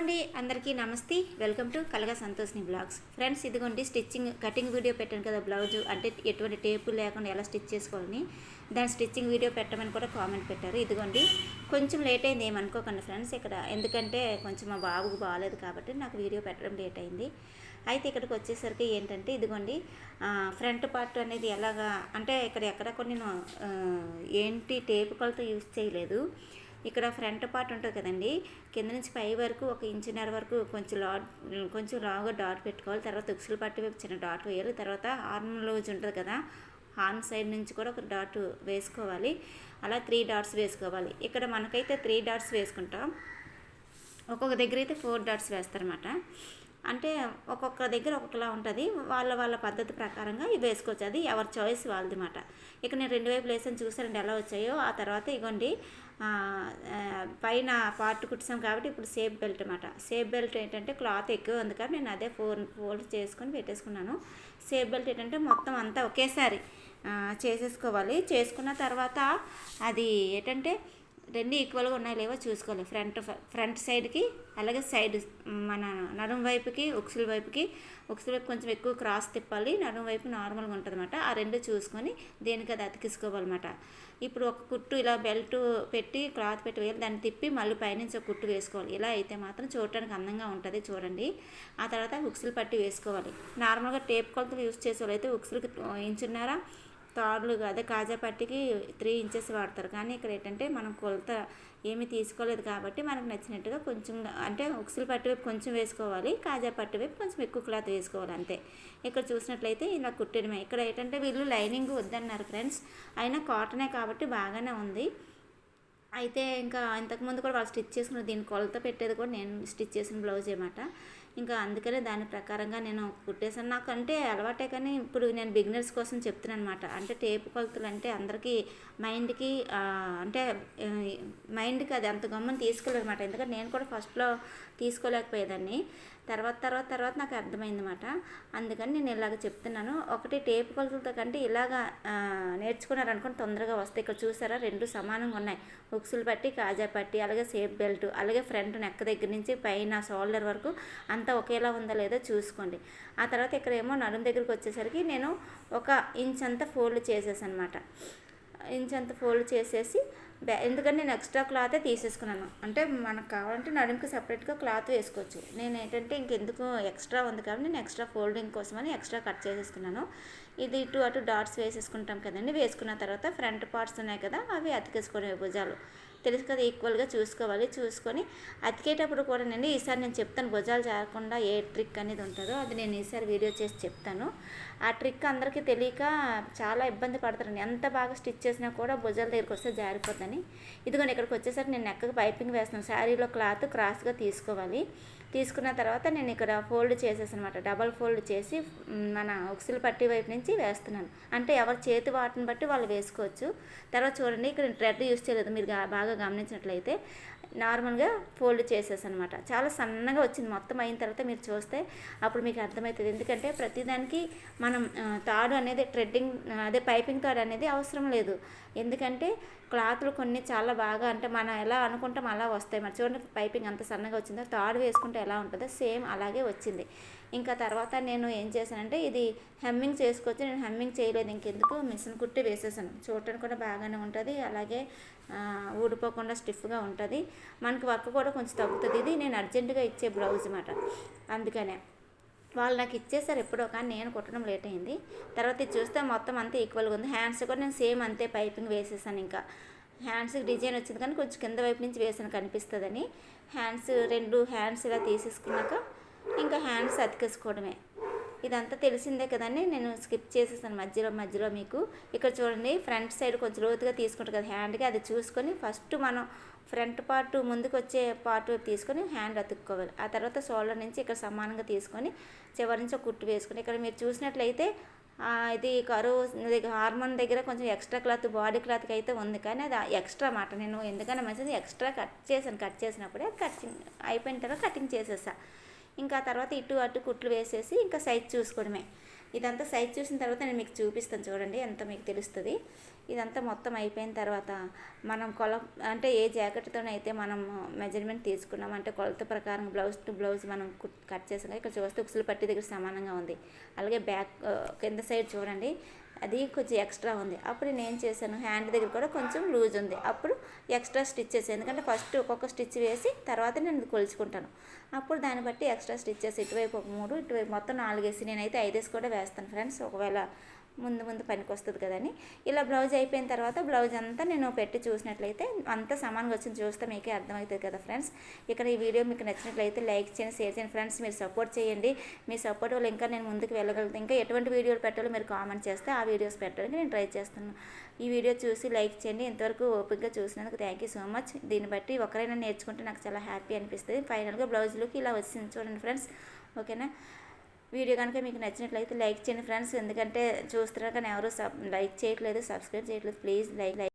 అండి, అందరికీ నమస్తే. వెల్కమ్ టు కలగా సంతోష్ని బ్లాగ్స్. ఫ్రెండ్స్, ఇదిగోండి స్టిచ్చింగ్ కటింగ్ వీడియో పెట్టాను కదా, బ్లౌజ్ అంటే ఎటువంటి టేపు లేకుండా ఎలా స్టిచ్ చేసుకోవాలని. దాని స్టిచ్చింగ్ వీడియో పెట్టమని కూడా కామెంట్ పెట్టారు. ఇదిగోండి కొంచెం లేట్ అయింది, ఏమనుకోకండి ఫ్రెండ్స్. ఇక్కడ ఎందుకంటే కొంచెం మా బాబుకు బాగాలేదు కాబట్టి నాకు వీడియో పెట్టడం లేట్ అయింది. అయితే ఇక్కడికి వచ్చేసరికి ఏంటంటే ఇదిగోండి ఫ్రంట్ పార్ట్ అనేది ఎలాగా అంటే ఇక్కడ ఎక్కడ కొన్ని ఏంటి టేపు కొలత యూజ్ చేయలేదు. ఇక్కడ ఫ్రంట్ పార్ట్ ఉంటుంది కదండి, కింద నుంచి పై వరకు 1.5 ఇంచ్ కొంచెం లావుగా డాట్ పెట్టుకోవాలి. తర్వాత ఉక్సులు పట్టి వైపు చిన్న డాట్ వేయాలి. తర్వాత హార్న్ లూజ్ ఉంటుంది కదా, హార్న్ సైడ్ నుంచి కూడా ఒక డాట్ వేసుకోవాలి. అలా 3 డాట్స్ వేసుకోవాలి. ఇక్కడ మనకైతే 3 డాట్స్ వేసుకుంటాం. ఒక్కొక్క దగ్గర అయితే 4 డాట్స్ వేస్తారన్నమాట. అంటే ఒక్కొక్క దగ్గర ఒక్కొక్కలా ఉంటుంది. వాళ్ళ పద్ధతి ప్రకారంగా ఇవి వేసుకోవచ్చు. అది ఎవరి చాయిస్ వాళ్ళది మాట. ఇక నేను 2 వైపులు వేసాను, చూసారండి ఎలా వచ్చాయో. ఆ తర్వాత ఇగోండి పైన పార్ట్ కుట్టాం కాబట్టి ఇప్పుడు సేఫ్ బెల్ట్ అన్నమాట. సేఫ్ బెల్ట్ ఏంటంటే క్లాత్ ఎక్కువ ఉంది కాబట్టి నేను అదే ఫోల్డ్ చేసుకొని పెట్టేసుకున్నాను. సేఫ్ బెల్ట్ ఏంటంటే మొత్తం అంతా ఒకేసారి చేసేసుకోవాలి. చేసుకున్న తర్వాత అది ఏంటంటే 2 ఈక్వల్గా ఉన్నాయి లేవో చూసుకోవాలి. ఫ్రంట్ సైడ్కి అలాగే సైడ్ మన నడుం వైపుకి ఉక్సుల వైపు కొంచెం ఎక్కువ క్రాస్ తిప్పాలి. నడుం వైపు నార్మల్గా ఉంటుంది అన్నమాట. ఆ 2 చూసుకొని దేనికి అది అతికిసుకోవాలన్నమాట. ఇప్పుడు ఒక కుట్టు ఇలా బెల్ట్ పెట్టి క్లాత్ పెట్టి వేయాలి. దాన్ని తిప్పి మళ్ళీ పైనుంచి ఒక కుట్టు వేసుకోవాలి. ఇలా అయితే మాత్రం చూడటానికి అందంగా ఉంటుంది చూడండి. ఆ తర్వాత ఉక్సులు పట్టి వేసుకోవాలి. నార్మల్గా టేప్ కొలతలు యూజ్ చేసేవాళ్ళు అయితే ఉక్సులకి 1.5 ఇంచున్నర తాడులు అదే కాజా పట్టికి 3 ఇంచెస్ వాడతారు. కానీ ఇక్కడ ఏంటంటే మనం కొలత ఏమీ తీసుకోలేదు కాబట్టి మనకు నచ్చినట్టుగా కొంచెం అంటే ఉక్సులు పట్టి వైపు కొంచెం వేసుకోవాలి, కాజా పట్టి వైపు కొంచెం ఎక్కువ క్లాత్ వేసుకోవాలి అంతే. ఇక్కడ చూసినట్లయితే ఇలా కుట్టడమే. ఇక్కడ ఏంటంటే వీళ్ళు లైనింగ్ వద్దన్నారు ఫ్రెండ్స్, అయినా కాటనే కాబట్టి బాగానే ఉంది. అయితే ఇంకా ఇంతకుముందు కూడా వాళ్ళు స్టిచ్ చేసుకున్న దీని కొలత పెట్టేది కూడా నేను స్టిచ్ చేసిన బ్లౌజ్ అన్నమాట. ఇంకా అందుకనే దాని ప్రకారంగా నేను కుట్టేసాను. నాకంటే అలవాటే కానీ ఇప్పుడు నేను బిగినర్స్ కోసం చెప్తున్నాను అనమాట. అంటే టేపు కొలతలు అంటే అందరికీ మైండ్కి అది అంత గమ్మని తీసుకోలేదు అనమాట. ఎందుకంటే నేను కూడా ఫస్ట్లో తీసుకోలేకపోయేదాన్ని. తర్వాత నాకు అర్థమైందన్నమాట. అందుకని నేను ఇలాగ చెప్తున్నాను. ఒకటి టేపు కొలతలతో కంటే ఇలాగా నేర్చుకున్నారనుకోండి తొందరగా వస్తాయి. ఇక్కడ చూసారా 2 సమానంగా ఉన్నాయి. ఉక్సులు పట్టి కాజా పట్టి అలాగే సేఫ్ బెల్ట్ అలాగే ఫ్రంట్ నెక్ దగ్గర నుంచి పైన షోల్డర్ వరకు అంతా ఒకేలా ఉందా లేదో చూసుకోండి. ఆ తర్వాత ఇక్కడ ఏమో నడుము దగ్గరికి వచ్చేసరికి నేను 1 ఇంచ్ అంతా ఫోల్డ్ చేసేసాను అనమాట. ఇంచ్ అంతా ఫోల్డ్ చేసేసి ఎందుకంటే నేను ఎక్స్ట్రా క్లాతే తీసేసుకున్నాను. అంటే మనకు కావాలంటే నడుముకి సపరేట్గా క్లాత్ వేసుకోవచ్చు. నేను ఏంటంటే ఇంకెందుకు ఎక్స్ట్రా ఉంది కాబట్టి నేను ఎక్స్ట్రా ఫోల్డింగ్ కోసమని ఎక్స్ట్రా కట్ చేసేసుకున్నాను. ఇది ఇటు అటు డాట్స్ వేసేసుకుంటాం కదండి. వేసుకున్న తర్వాత ఫ్రంట్ పార్ట్స్ ఉన్నాయి కదా, అవి అతికేసుకునే భుజాలు తెలుసు కదా, ఈక్వల్గా చూసుకోవాలి. చూసుకొని అతికేటప్పుడు కూడా ఈసారి నేను చెప్తాను భుజాలు జారకుండా ఏ ట్రిక్ అనేది ఉంటుందో అది నేను ఈసారి వీడియో చేసి చెప్తాను. ఆ ట్రిక్ అందరికీ తెలియక చాలా ఇబ్బంది పడతారండి. ఎంత బాగా స్టిచ్ చేసినా కూడా భుజాల దగ్గరికి వస్తే జారిపోద్దని. ఇదిగోండి ఇక్కడికి వచ్చేసరికి నేను నెక్కకి పైపింగ్ వేస్తున్నాను. శారీలో క్లాత్ క్రాస్గా తీసుకోవాలి. తీసుకున్న తర్వాత నేను ఇక్కడ ఫోల్డ్ చేసేసాను అనమాట. డబల్ ఫోల్డ్ చేసి మన ఉక్సులు పట్టి వైపు నుంచి వేస్తున్నాను. అంటే ఎవరి చేతి వాటిని బట్టి వాళ్ళు వేసుకోవచ్చు. తర్వాత చూడండి ఇక్కడ థ్రెడ్ యూస్ చేయలేదు. మీరు బాగా గమనించినట్లయితే నార్మల్గా ఫోల్డ్ చేసేసాను అనమాట. చాలా సన్నగా వచ్చింది. మొత్తం అయిన తర్వాత మీరు చూస్తే అప్పుడు మీకు అర్థమవుతుంది. ఎందుకంటే ప్రతిదానికి మనం తాడు అనేది అదే పైపింగ్ తాడు అనేది అవసరం లేదు. ఎందుకంటే క్లాత్లు కొన్ని చాలా బాగా అంటే మనం ఎలా అనుకుంటాం అలా వస్తాయి. మరి చూడండి పైపింగ్ అంత సన్నగా వచ్చిందో, తాడు వేసుకుంటే ఎలా ఉంటుందో సేమ్ అలాగే వచ్చింది. ఇంకా తర్వాత నేను ఏం చేశానంటే ఇది హెమ్మింగ్ చేసుకోవచ్చు. నేను హెమ్మింగ్ చేయలేదు, ఇంకెందుకు మిషన్ కుట్టి వేసేసాను. చూడటానికి కూడా బాగానే ఉంటుంది, అలాగే ఊడిపోకుండా స్టిఫ్గా ఉంటుంది. మనకి వర్క్ కూడా కొంచెం తగ్గుతుంది. ఇది నేను అర్జెంటుగా ఇచ్చే బ్లౌజ్ అన్నమాట. అందుకనే వాళ్ళు నాకు ఇచ్చేసారు ఎప్పుడో, కానీ నేను కుట్టడం లేట్ అయింది. తర్వాత ఇది చూస్తే మొత్తం అంతా ఈక్వల్గా ఉంది. హ్యాండ్స్ కూడా నేను సేమ్ అంతే పైపింగ్ వేసేసాను. ఇంకా హ్యాండ్స్కి డిజైన్ వచ్చింది కానీ కొంచెం కింద వైపు నుంచి వేసాను కనిపిస్తుందని. 2 హ్యాండ్స్ ఇలా తీసేసుకున్నాక ఇంకా హ్యాండ్స్ అతికేసుకోవడమే. ఇదంతా తెలిసిందే కదండి, నేను స్కిప్ చేసేసాను మధ్యలో మీకు. ఇక్కడ చూడండి ఫ్రంట్ సైడ్ కొంచెం లోతుగా తీసుకుంటారు కదా హ్యాండ్కి, అది చూసుకొని ఫస్ట్ మనం ఫ్రంట్ పార్ట్ ముందుకు వచ్చే పార్ట్ తీసుకొని హ్యాండ్ అతుక్కోవాలి. ఆ తర్వాత షోల్డర్ నుంచి ఇక్కడ సమానంగా తీసుకొని చివరి నుంచి ఒక కుట్టు వేసుకొని ఇక్కడ మీరు చూసినట్లయితే ఇది కరువు హార్మోన్ దగ్గర కొంచెం ఎక్స్ట్రా క్లాత్ బాడీ క్లాత్కి అయితే ఉంది, కానీ అది ఎక్స్ట్రా మాట. నేను ఎందుకన్నా మంచిది ఎక్స్ట్రా కట్ చేసినప్పుడే కటింగ్ అయిపోయిన తర్వాత కటింగ్ చేసేసా. ఇంకా తర్వాత ఇటు అటు కుట్లు వేసేసి ఇంకా సైజ్ చూసుకోవడమే. ఇదంతా సైజ్ చూసిన తర్వాత నేను మీకు చూపిస్తాను చూడండి, ఎంత మీకు తెలుస్తుంది. ఇదంతా మొత్తం అయిపోయిన తర్వాత మనం అంటే ఏ జాకెట్తోనైతే మనం మెజర్మెంట్ తీసుకున్నాం అంటే కొలత ప్రకారం బ్లౌజ్ టు బ్లౌజ్ మనం కట్ చేసాం. ఇక్కడ చూస్తే ఉక్సులు పట్టి దగ్గర సమానంగా ఉంది. అలాగే బ్యాక్ కింద సైడ్ చూడండి, అది కొంచెం ఎక్స్ట్రా ఉంది. అప్పుడు నేను ఏం చేశాను, హ్యాండ్ దగ్గర కూడా కొంచెం లూజ్ ఉంది. అప్పుడు ఎక్స్ట్రా స్టిచ్చెస్, ఎందుకంటే ఫస్ట్ ఒక్కొక్క స్టిచ్ వేసి తర్వాత నేను కొలుచుకుంటాను. అప్పుడు దాన్ని బట్టి ఎక్స్ట్రా స్టిచ్చెస్ ఇటువైపు ఒక 3, ఇటువైపు మొత్తం 4 వేసి నేనైతే 5 వేసి కూడా వేస్తాను ఫ్రెండ్స్, ఒకవేళ ముందు పనికి వస్తుంది కదని. ఇలా బ్లౌజ్ అయిపోయిన తర్వాత బ్లౌజ్ అంతా నేను పెట్టి చూసినట్లయితే అంతా సమానంగా వచ్చింది. చూస్తే మీకే అర్థమవుతుంది కదా ఫ్రెండ్స్. ఇక్కడ ఈ వీడియో మీకు నచ్చినట్లయితే లైక్ చేయండి, షేర్ చేయండి ఫ్రెండ్స్. మీరు సపోర్ట్ చేయండి. మీ సపోర్ట్ వల్ల ఇంకా నేను ముందుకు వెళ్ళగలుగుతాను. ఇంకా ఎటువంటి వీడియోలు పెట్టాలో మీరు కామెంట్ చేస్తే ఆ వీడియోస్ పెట్టడానికి నేను ట్రై చేస్తాను. ఈ వీడియో చూసి లైక్ చేయండి. ఇంతవరకు ఓపికగా చూసినందుకు థ్యాంక్ యూ సో మచ్. దీన్ని బట్టి ఒకరైనా నేర్చుకుంటే నాకు చాలా హ్యాపీ అనిపిస్తుంది. ఫైనల్గా బ్లౌజ్ లుక్ ఇలా వచ్చింది చూడండి ఫ్రెండ్స్. ఓకేనా, వీడియో కనుక మీకు నచ్చినట్లయితే లైక్ చేయండి ఫ్రెండ్స్. ఎందుకంటే చూస్తున్నారు కానీ ఎవరు లైక్ చేయట్లేదు, సబ్స్క్రైబ్ చేయట్లేదు. Please like